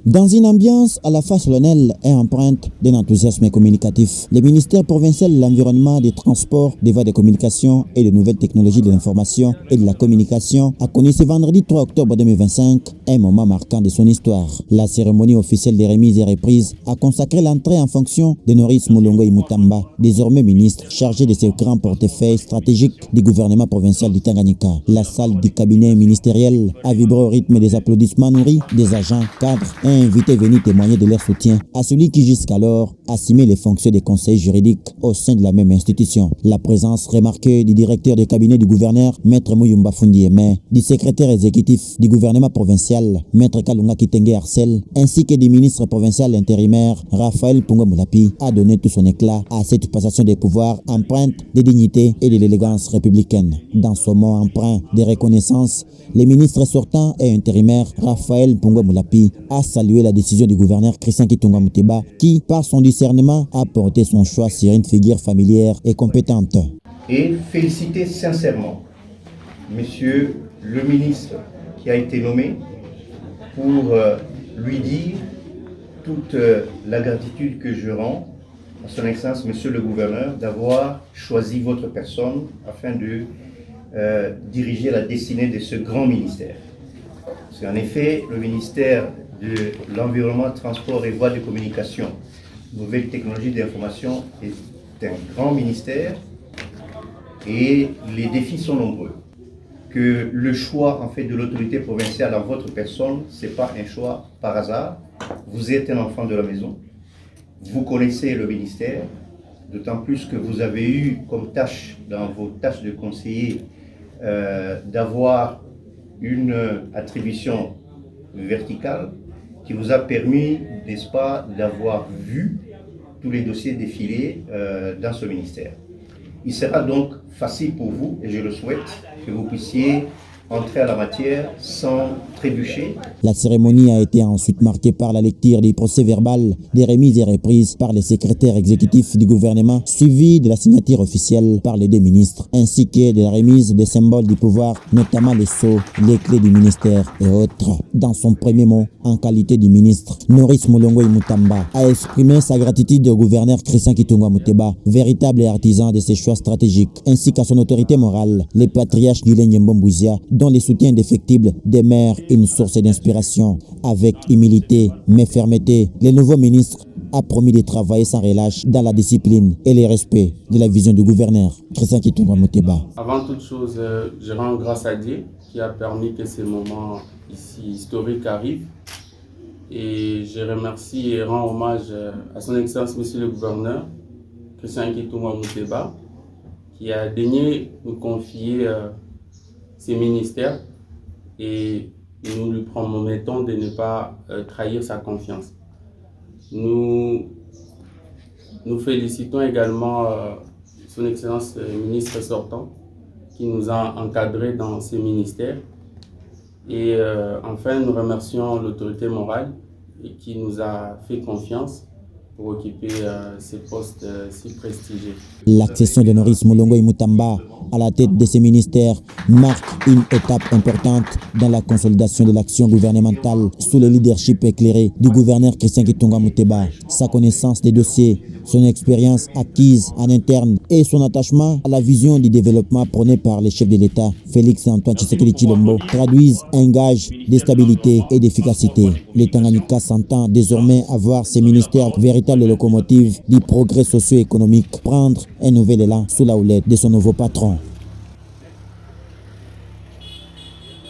Dans une ambiance à la fois solennelle et empreinte d'un enthousiasme communicatif, le ministère provincial de l'Environnement, des Transports, des Voies de Communication et des Nouvelles Technologies de l'Information et de la Communication a connu ce vendredi 3 octobre 2025 un moment marquant de son histoire. La cérémonie officielle des remises et reprises a consacré l'entrée en fonction de Norris Mulongo Imutamba, désormais ministre chargé de ce grand portefeuille stratégique du gouvernement provincial du Tanganyika. La salle du cabinet ministériel a vibré au rythme des applaudissements nourris des agents, cadres et invités venus témoigner de leur soutien à celui qui jusqu'alors assumait les fonctions des conseils juridiques au sein de la même institution. La présence remarquée du directeur de cabinet du gouverneur, Maître Muyumba Fundieme, du secrétaire exécutif du gouvernement provincial, Maître Kalunga Kitenge Arcel, ainsi que du ministre provincial intérimaire, Raphaël Pungwa Moulapi, a donné tout son éclat à cette passation des pouvoirs empreinte de dignité et de l'élégance républicaine. Dans ce mot empreint de reconnaissance, les ministres sortants et intérimaires, Raphaël Pungwa Moulapi, a salué la décision du gouverneur Christian Kitunga Muteba qui, par son discernement, a porté son choix sur une figure familière et compétente. Et féliciter sincèrement Monsieur le ministre qui a été nommé pour lui dire toute la gratitude que je rends à son Excellence Monsieur le gouverneur d'avoir choisi votre personne afin de diriger la destinée de ce grand ministère. Parce qu'en effet, le ministère de l'Environnement, Transport et Voies de Communication, Nouvelles Technologies d'information est un grand ministère et les défis sont nombreux. Que le choix en fait de l'autorité provinciale en votre personne, ce n'est pas un choix par hasard. Vous êtes un enfant de la maison, vous connaissez le ministère, d'autant plus que vous avez eu comme tâche dans vos tâches de conseiller d'avoir une attribution verticale qui vous a permis, n'est-ce pas, d'avoir vu tous les dossiers défiler dans ce ministère. Il sera donc facile pour vous, et je le souhaite, que vous puissiez entrer à la matière sans trébucher. La cérémonie a été ensuite marquée par la lecture des procès-verbal des remises et reprises par les secrétaires exécutifs du gouvernement, suivi de la signature officielle par les deux ministres, ainsi que de la remise des symboles du pouvoir, notamment les sceaux, les clés du ministère et autres. Dans son premier mot, en qualité du ministre, Norris Mulongo Imutamba a exprimé sa gratitude au gouverneur Christian Kitunga Muteba, véritable artisan de ses choix stratégiques, ainsi qu'à son autorité morale, les patriarches du Mbombouzia, dont les soutiens indéfectibles demeurent une source d'inspiration. Avec humilité mais fermeté, le nouveau ministre a promis de travailler sans relâche dans la discipline et le respect de la vision du gouverneur Christian Kitunga Muteba. Avant toute chose, je rends grâce à Dieu qui a permis que ce moment ici historique arrive. Et je remercie et rends hommage à son Excellence Monsieur le gouverneur Christian Kitunga Muteba qui a daigné nous confier ses ministères et nous lui promettons de ne pas trahir sa confiance. Nous félicitons également son Excellence ministre sortant qui nous a encadrés dans ces ministères et enfin nous remercions l'autorité morale qui nous a fait confiance pour occuper ces postes si prestigieux. L'accession de Norris Mulongo Imutamba à la tête de ces ministères marque une étape importante dans la consolidation de l'action gouvernementale sous le leadership éclairé du gouverneur Christian Kitunga Muteba. Sa connaissance des dossiers, son expérience acquise en interne et son attachement à la vision du développement prônée par les chefs de l'État, Félix et Antoine Tshisekedi Tshilombo, traduisent un gage de stabilité et d'efficacité. Le Tanganyika s'entend désormais avoir ces ministères véritables locomotives du progrès socio-économique, prendre un nouvel élan sous la houlette de son nouveau patron.